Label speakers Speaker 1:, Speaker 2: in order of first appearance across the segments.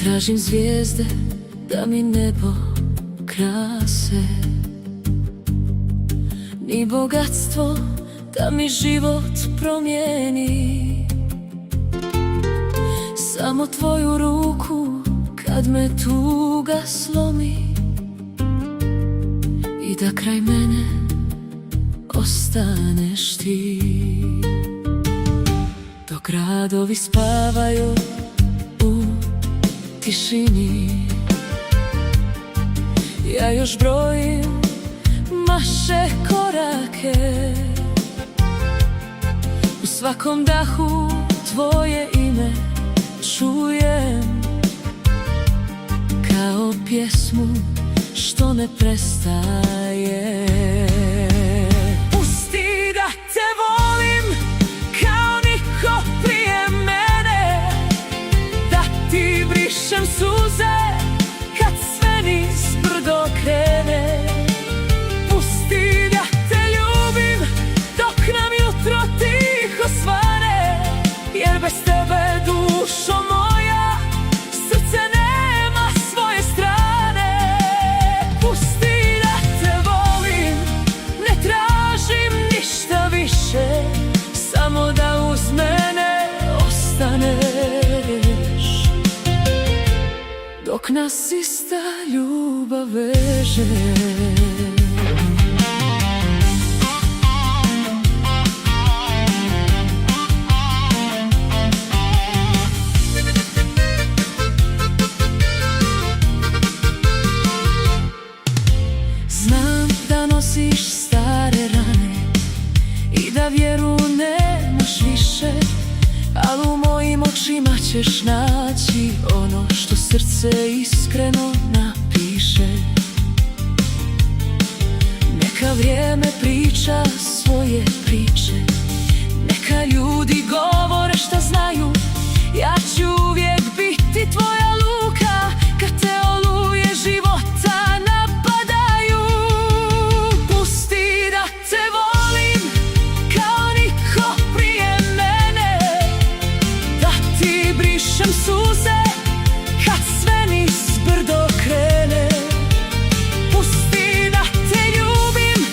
Speaker 1: tražim zvijezde da mi nebo krase, ni bogatstvo da mi život promijeni. Samo tvoju ruku kad me tuga slomi i da kraj mene ostaneš ti. Dok gradovi spavaju u tišini, ja još brojim naše korake. U svakom dahu tvoje ime čujem, kao pjesmu što ne prestaje. Pusti da te volim kao niko prije mene, da ti brišem suze kad sve nizbrdo krene. Pusti da te ljubim dok nam jutro tiho svane, jer bez tebe dušo moja srce nema svoje strane. Pusti da te volim, ne tražim ništa više, samo da uz mene ostaneš, dok nas ista ljubav veže. Znam da nosiš stare rane i da vjeru nemaš više, ali u mojim očima ćeš naći ono što srce iskreno napiše. Neka vrijeme priča svoje priče, neka ljudi govore šta znaju, ja ću uvijek biti tvoja luka kad te oluje života napadaju. Pusti da te volim kao niko prije mene, da ti brišem suze kad sve nizbrdo krene. Pusti da te ljubim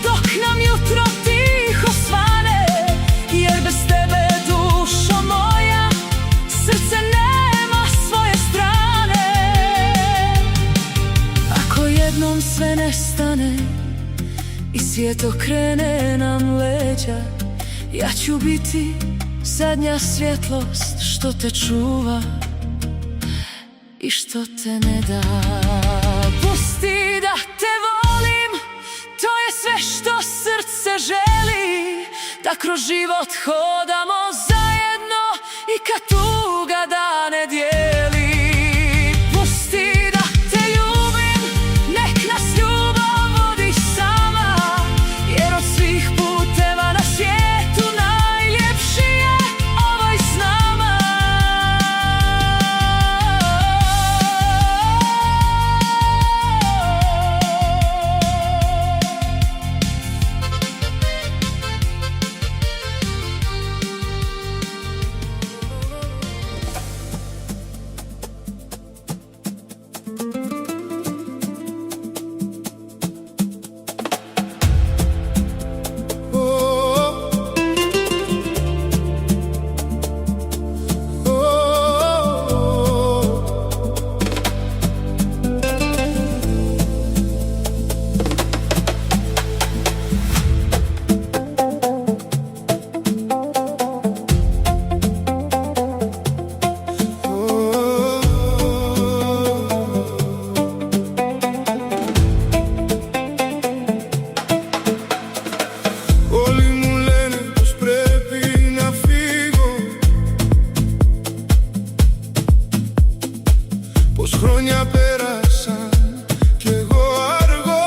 Speaker 1: dok nam jutro tiho svane, jer bez tebe dušo moja srce nema svoje strane. Ako jednom sve nestane i svijet okrene nam leđa, ja ću biti zadnja svjetlost što te čuva i što te ne da. Pusti da te volim, to je sve što srce želi, da kroz život hodamo zajedno i kad tuga dane dijeli. Pusti da te ljubim, nek nas ljubav vodi sama, jer od svih puteva na svijetu najljepši je ovaj s nama.
Speaker 2: Χρόνια πέρασαν κι εγώ αργώ,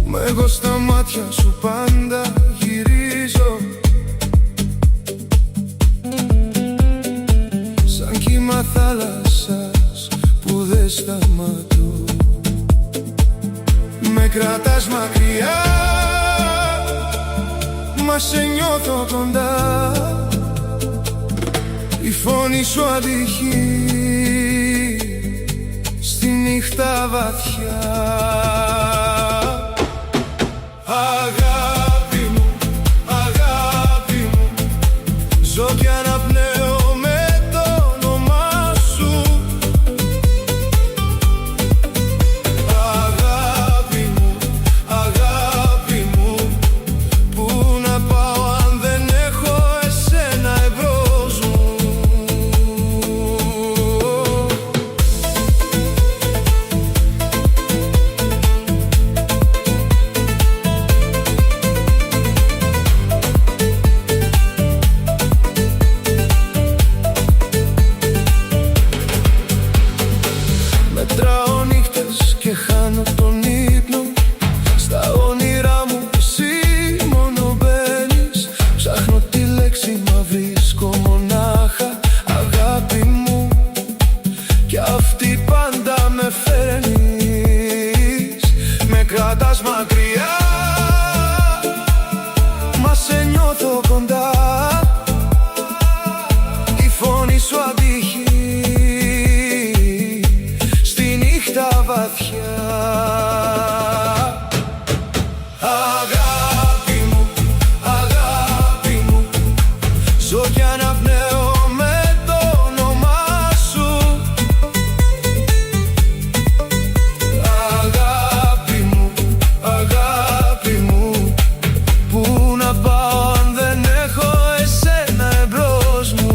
Speaker 2: μα εγώ στα μάτια σου πάντα γυρίζω, σαν κύμα θάλασσας που δεν σταματώ. Με κρατάς μακριά, μα σε νιώθω κοντά. φωνή σου αντυχεί στη νύχτα βαθιά. Αγάπη μου, αγάπη μου, ζω κι αναπνέω με το όνομά σου. Αγάπη μου, αγάπη μου, πού να πάω αν δεν έχω εσένα εμπρός μου. Μετράω νύχτες και χάνω τον ύπνο. Στα όνειρά μου εσύ μόνο μπαίνεις. Ψάχνω τη λέξη μα βρίσκω μονάχα αγάπη μου. Κι αυτή πάντα με φέρνεις. Με κρατάς μακριά, μα σε νιώθω κοντά. Η φωνή σου αντυχεί τα βαθιά. Αγάπη μου, αγάπη μου, ζω κι αναπνέω με το όνομά σου. Αγάπη μου, αγάπη μου, πού να πάω αν δεν έχω εσένα εμπρός μου.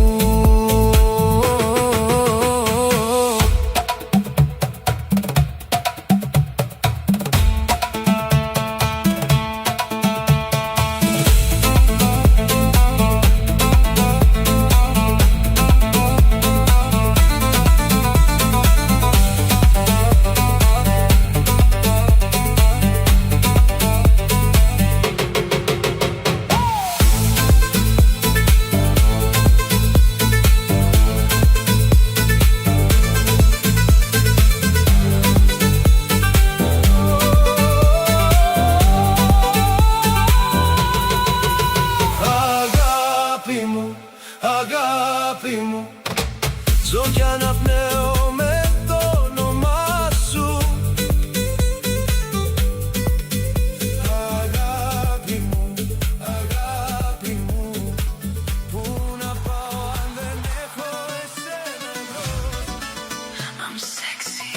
Speaker 2: Αγάπη μου, ζω κι αναπνέω με το όνομά σου. Αγάπη μου, αγάπη μου, πού να πάω αν δεν έχω εσένα εμπρός.
Speaker 1: I'm sexy.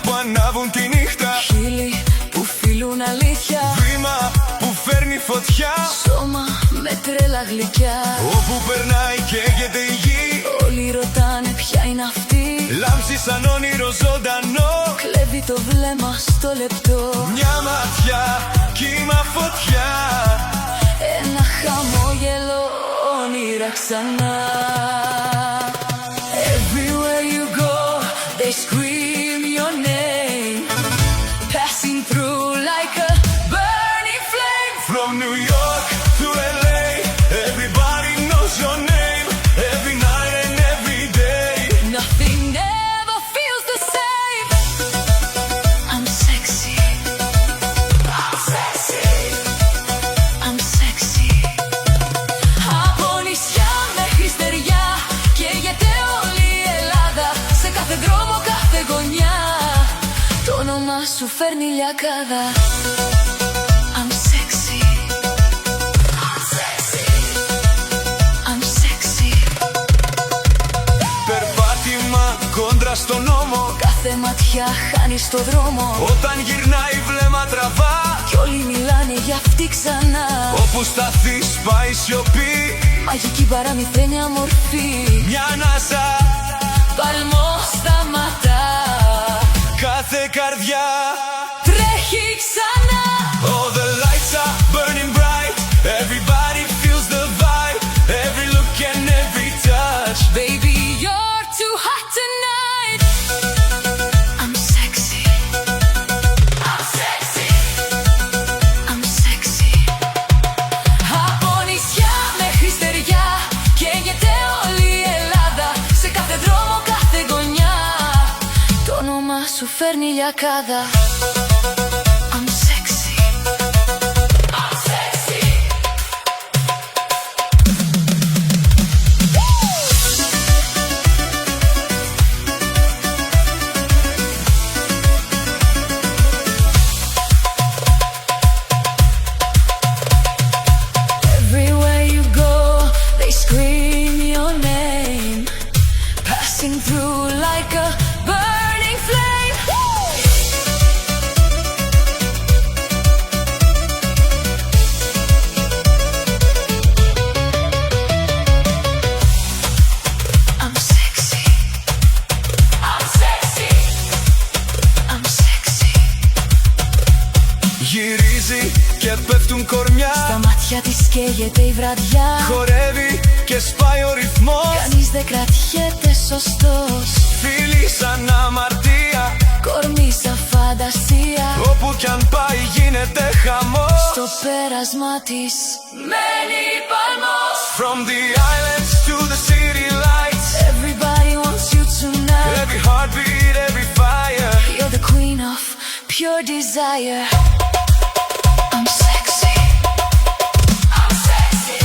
Speaker 2: Που ανάβουν τη νύχτα,
Speaker 1: Χείλη που φιλούν αλήθεια,
Speaker 2: βήμα που φέρνει φωτιά,
Speaker 1: σώμα με τρέλα γλυκιά.
Speaker 2: όπου περνάει καίγεται η γη.
Speaker 1: Όλοι ρωτάνε ποια είναι αυτή.
Speaker 2: Λάμψει σαν όνειρο ζωντανό,
Speaker 1: Κλέβει το βλέμμα στο λεπτό.
Speaker 2: μια ματιά, κύμα φωτιά.
Speaker 1: Ένα χαμόγελο, όνειρα ξανά. Everywhere you go, they scream your name. Passing through like a burning flame.
Speaker 2: From New York to LA, everybody knows your name. Every night and every day.
Speaker 1: Nothing ever feels the same. I'm sexy. I'm sexy. I'm sexy. Από νησιά μέχρι στεριά καίγεται όλη η Ελλάδα. Σε κάθε δρόμο, κάθε γωνιά το όνομα σου φέρνει λιακάδα. I'm sexy. I'm sexy. I'm sexy.
Speaker 2: Περπάτημα κόντρα στον νόμο,
Speaker 1: Κάθε ματιά χάνει στο δρόμο.
Speaker 2: όταν γυρνάει βλέμμα τραβά.
Speaker 1: Κι όλοι μιλάνε για αυτή ξανά.
Speaker 2: Όπου σταθείς πάει σιωπή,
Speaker 1: Μαγική παραμυθένια μορφή.
Speaker 2: μια ανάσα,
Speaker 1: Παλμό σταματά.
Speaker 2: κάθε καρδιά
Speaker 1: Τρέχει ξανά.
Speaker 2: All the lights are burning bright. Everybody feels the vibe. Every look and every touch.
Speaker 1: Baby, you're too hot tonight. I'm sexy. I'm sexy. I'm sexy. cada I'm sexy. I'm sexy. Everywhere you go, they scream your name, passing through like a burning flame. I'm sexy. I'm sexy. I'm sexy.
Speaker 2: Γυρίζει και πέφτουν κορμιά.
Speaker 1: Στα μάτια της καίγεται η βραδιά.
Speaker 2: Χορεύει και σπάει ο ρυθμός.
Speaker 1: Κανείς δεν κρατιέται σωστός.
Speaker 2: Φίλοι σαν αμαρτία.
Speaker 1: Κορμί σαν φαντασία.
Speaker 2: Όπου κι αν πάει γίνεται χαμός.
Speaker 1: Στο πέρασμα της μένει παλμός.
Speaker 2: From the islands to the city lights.
Speaker 1: Everybody wants you tonight.
Speaker 2: Every heartbeat, every fire.
Speaker 1: You're the queen of pure desire. I'm sexy. I'm sexy.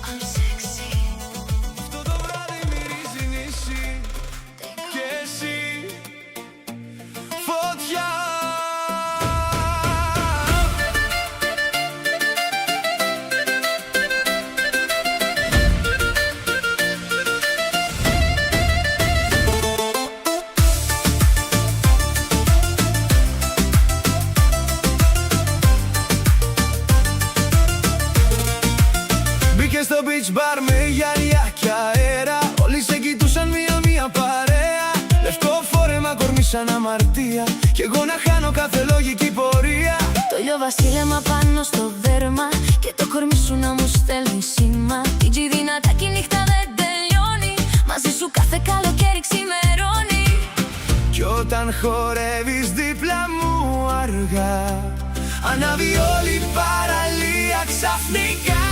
Speaker 1: I'm sexy.
Speaker 2: Αυτό το βράδυ μυρίζει νησί. Και εσύ φωτιά. Μπήκε στο beach bar με γυαλιά και αέρα. Όλοι σε κοιτούσαν μία-μία παρέα. Λευκό φόρεμα, κορμί σαν αμαρτία. Κι εγώ να χάνω κάθε λογική πορεία.
Speaker 1: Το ηλιοβασίλεμα πάνω στο δέρμα. Και το κορμί σου να μου στέλνει σήμα. Η τζιδίνα κι η νύχτα δεν τελειώνει. Μαζί σου κάθε καλοκαίρι ξημερώνει.
Speaker 2: Κι όταν χορεύεις δίπλα μου αργά, ανάβει όλη η παραλία ξαφνικά.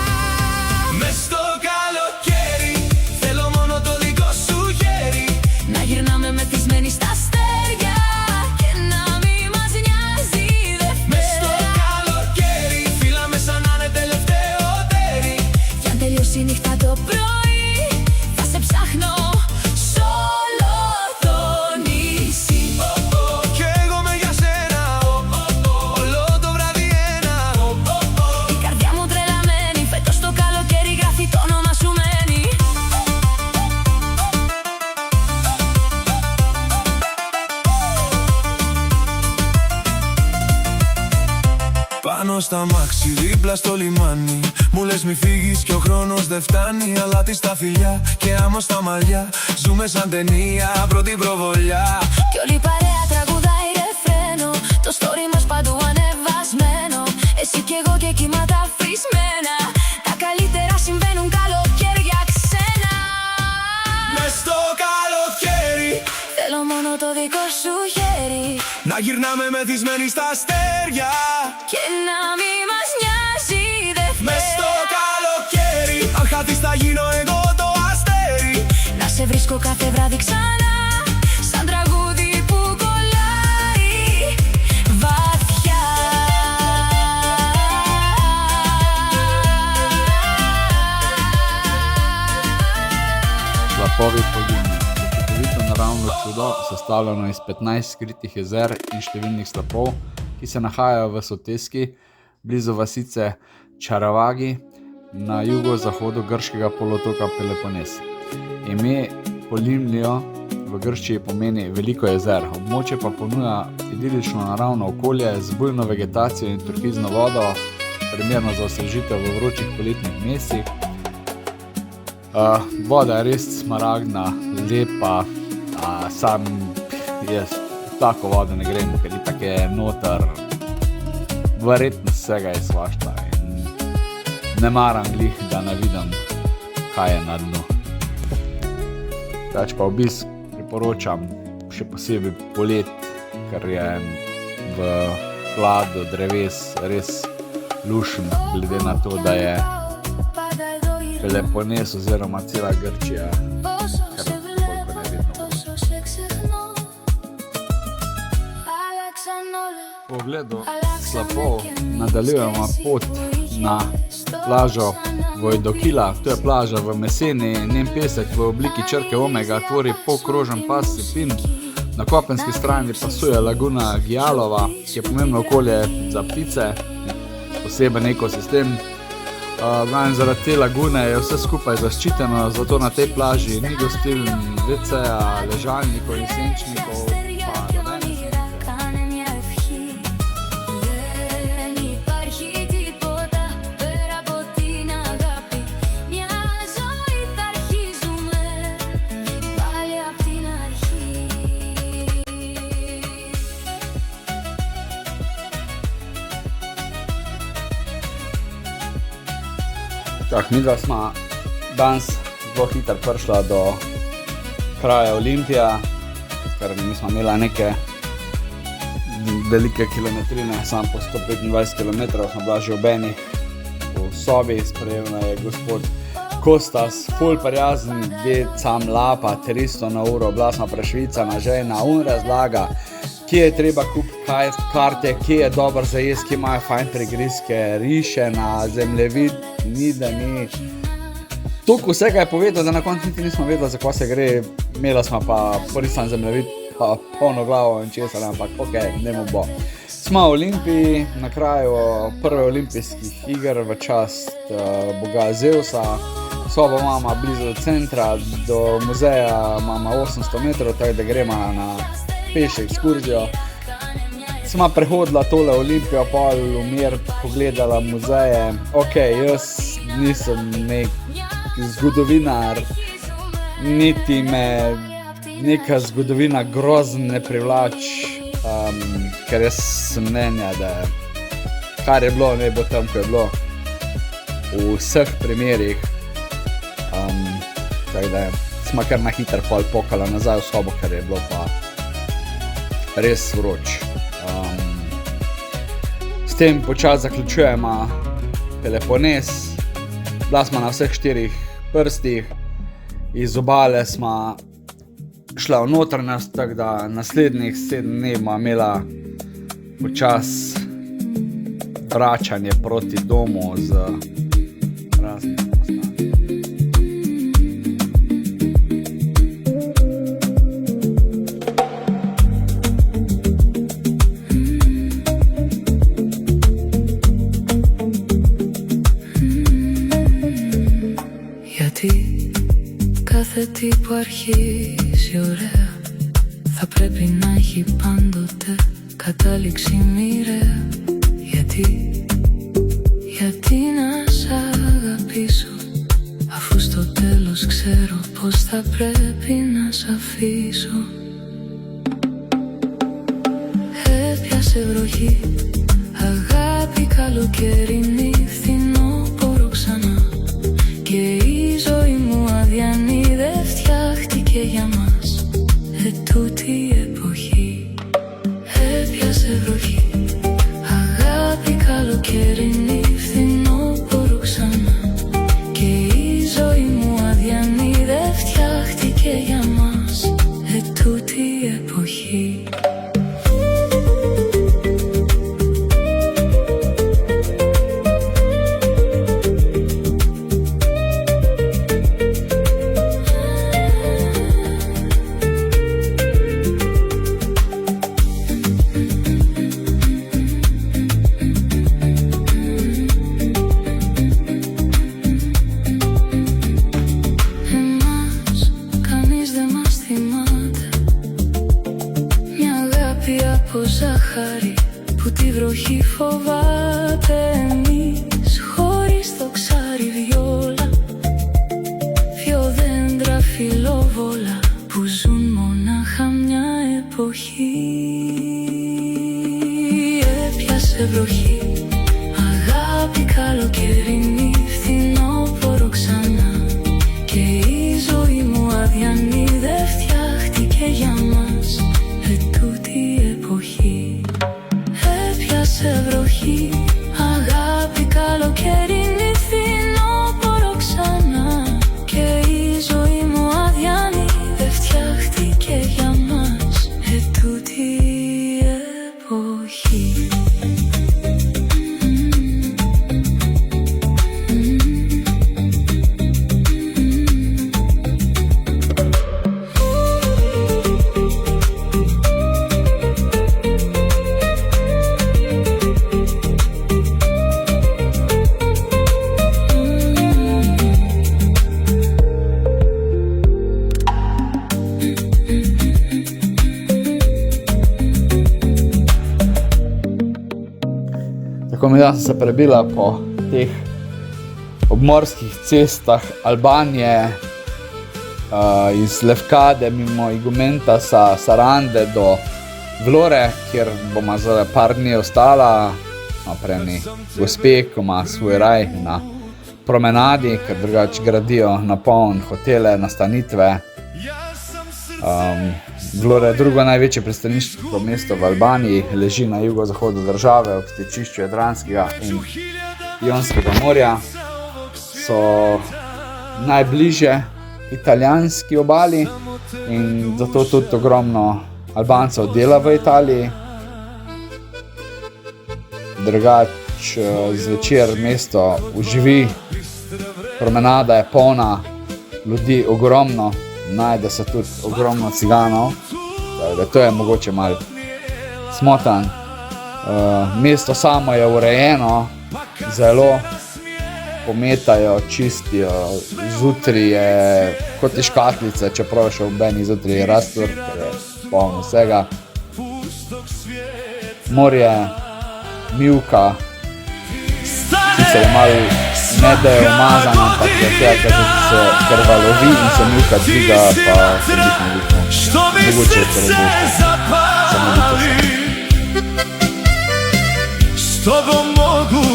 Speaker 2: Μες στο καλοκαίρι θέλω μόνο το δικό σου χέρι.
Speaker 1: Να γυρνάμε μεθυσμένοι στα αστέρια. Και να μη μας νοιάζει
Speaker 2: Μες στο
Speaker 1: Δευτέρα.
Speaker 2: καλοκαίρι φύλαμε σαν να είναι τελευταίο τέρι.
Speaker 1: Κι αν τελειώσει η νύχτα το πρωί, θα σε ψάχνω σ' όλο το νησί.
Speaker 2: Κι εγώ με για σένα, όλο το βράδυ ένα.
Speaker 1: Η καρδιά μου τρελαμένη, φέτος το καλοκαίρι γράφει το όνομα σου μένει.
Speaker 2: Πάνω στα μάξι, δίπλα στο λιμάνι. Μου λες μη φύγεις και ο χρόνος δεν φτάνει. Αλλά τι στα φιλιά και άμμο στα μαλλιά. Ζούμε σαν ταινία, πρώτη προβολιά.
Speaker 1: Κι όλη η παρέα τραγουδάει ρεφρένο. Το story μας παντού ανεβασμένο. Εσύ κι εγώ και κύματα φρισμένα. Τα καλύτερα συμβαίνουν καλοκαίρια ξένα.
Speaker 2: Μες στο καλοκαίρι
Speaker 1: Θέλω μόνο το δικό σου χέρι.
Speaker 2: να γυρνάμε μεθυσμένοι στα αστέρια.
Speaker 1: Και να μη μας νοιάζει
Speaker 2: Μες στο
Speaker 1: Δευτέρα.
Speaker 2: καλοκαίρι αν χάθεις θα γίνω εγώ το αστέρι.
Speaker 1: Να σε βρίσκω κάθε βράδυ ξανά. Σαν τραγούδι που κολλάει βαθιά.
Speaker 3: Slapovi Poljine. Čudovito naravno čudo, sestavljeno iz 15 skritih jezer in številnih slapov, ki se nahajajo v soteski blizu vasice Čaravagi na jugozahodu grškega polotoka Pelopones. Ime Polimlio v Grčiji pomeni veliko jezer, območje pa ponuja idilično naravno okolje z bujno vegetacijo in turkizno vodo, primerno za osvežitev v vročih poletnih mesecih. Voda je res smaragdna, lepa, sam jaz tako vodo ne grem, ker itak je noter verjetno vsega je svašta in ne maram glih, da ne vidim, kaj je na dnu. Tač pa obisk priporočam še posebej polet, ker je v hladu dreves res lušen, glede na to, da je Pelopones oziroma cela Grčija kar koliko nevidno vroča. Po ogledu slapov nadaljujemo pot na plažo Vojdokila. To je plaža v Meseni, njen pesek v obliki črke omega tvori polkrožen pas sipin. Na kopenski strani pasuje laguna Gijalova, ki je pomembno okolje za ptice, poseben ekosistem. Zaradi te lagune je vse skupaj zaščiteno, zato na tej plaži ni gostiln, WC-ja, ležalnikov in senčnikov, pa nobene sence. Midva smo danes zelo hitro prišla do kraja Olimpija, ker nismo imela neke velike kilometrine, samo po 125 km smo bila že v Beni v sobi. Sprejel je gospod Kostas, ful prijazen, sam lapa, 300 na uro, bila smo prešvicana žena, on razlaga, kje je treba kupiti karte, kje je dobro za jesti, kje imajo fajn prigrizke, riše na zemljevid, ni da ni. Toliko vsega je povedal, da na koncu niti nismo vedeli, za kaj se gre. Imela smo pa porisan zemljevid, pa polno glavo in česar, ampak ok, nemo bo. Smo v Olimpiji, na kraju prve olimpijskih iger v čast boga Zeusa. Sobo imamo blizu do centra, do muzeja imamo 800 metrov, tako da gremo na peš ekskurzijo. Sma prehodila tole Olimpijo, pol v mir, pogledala muzeje. Ok, jaz nisem nek zgodovinar, niti me neka zgodovina grozno ne privlač, ker jaz sem mnenja, da kar je bilo, ne bo tam, ko je bilo. V vseh primerih. Tako da sma kar na hiter pol pokala nazaj v sobo, ker je bilo pa res vroč. S tem počas zaključujemo Pelopones. Bila smo na vseh 4 prstih, iz obale smo šla v notranjost, tako da naslednjih 7 dni bomo imela počas vračanje proti domu z raznimi postavami.
Speaker 1: Κάθε τι που αρχίζει ωραία θα πρέπει να έχει πάντοτε κατάληξη μοιραία. Γιατί να σ' αγαπήσω, αφού στο τέλος ξέρω πως θα πρέπει να σ' αφήσω. Έπιασε βροχή, αγάπη καλοκαιρινή, φθινόπωρο ξανά. Και η ζωή μου αδιανή δεν φτιάχτηκε για μας ετούτη η εποχή. Έπιασε βροχή, αγάπη καλοκαιρινή, φθινόπωρο ξανά. Και η ζωή μου αδιανή δεν φτιάχτηκε για μας ετούτη η εποχή.
Speaker 3: midva sem se prebila po teh obmorskih cestah Albanije, iz Lefkade mimo Igumentasa, Sarande do Vlore, kjer bomo za par dni ostala, naprej eni gospe, ko ima svoj raj na promenadi, ker drugače gradijo na poln hotele, nastanitve. Vlora je drugo največje pristaniško mesto v Albaniji, leži na jugozahodu države, ob stičišču Jadranskega in Ionskega morja. So najbližje italijanski obali in zato tudi ogromno Albancev dela v Italiji. Drugač zvečer mesto uživi, promenada je polna, ljudi ogromno, najde se tudi ogromno ciganov, da to je mogoče malo smotan. Mesto samo je urejeno, zelo pometajo, čistijo, zjutraj je kot te škatlice, čeprav še v meni zjutraj je rastur, ker je polno vsega. Morje, mivka, sicer je malo ne da je umazan, ampak je tega, ker valovi in se mivka dviga, pa se bitno mogoče je to različno.
Speaker 2: S tobom mogu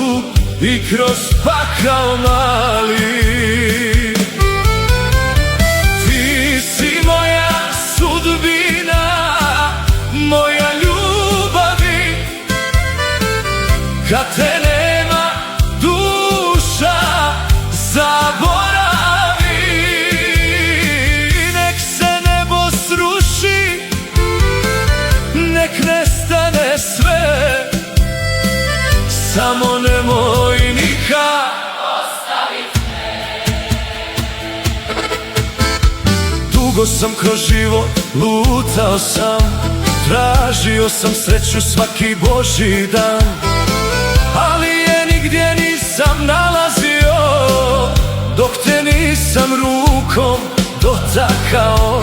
Speaker 2: i kroz pakao mali. Ti si moja sudbina, moja ljubavi. Kad te nema, duša zaboravi. Nek se nebo sruši, nek nestane sve, samo nemoj nikad ostavit me. Dugo sam kroz život lutao sam, tražio sam sreću svaki božji dan, ali je nigdje nisam nalazio, dok te nisam rukom dotakao.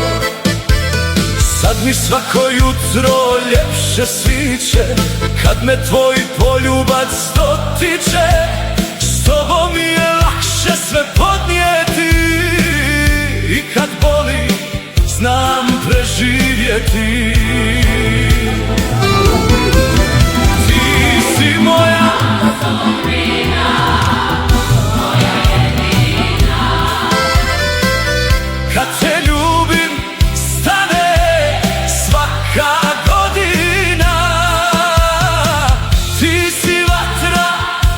Speaker 2: Sad mi svako jutro ljepše sviće, kad me tvoj poljubac dotiče. S tobom je lakše sve podnijeti, i kad boli znam preživjeti. Ti si moja sudbina, moja jedina. Kad te ljubim stane svaka godina. Ti si vatra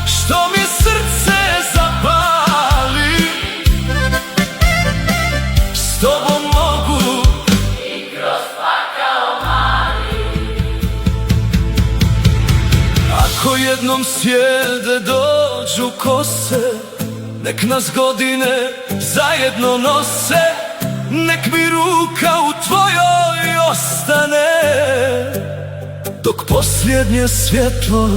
Speaker 2: što mi srce zapali. S tobom mogu i kroz pakao mali. Ako jednom sjede dođu kose, nek nas godine zajedno nose. Nek mi ruka u tvojoj ostane, dok posljednje svjetlo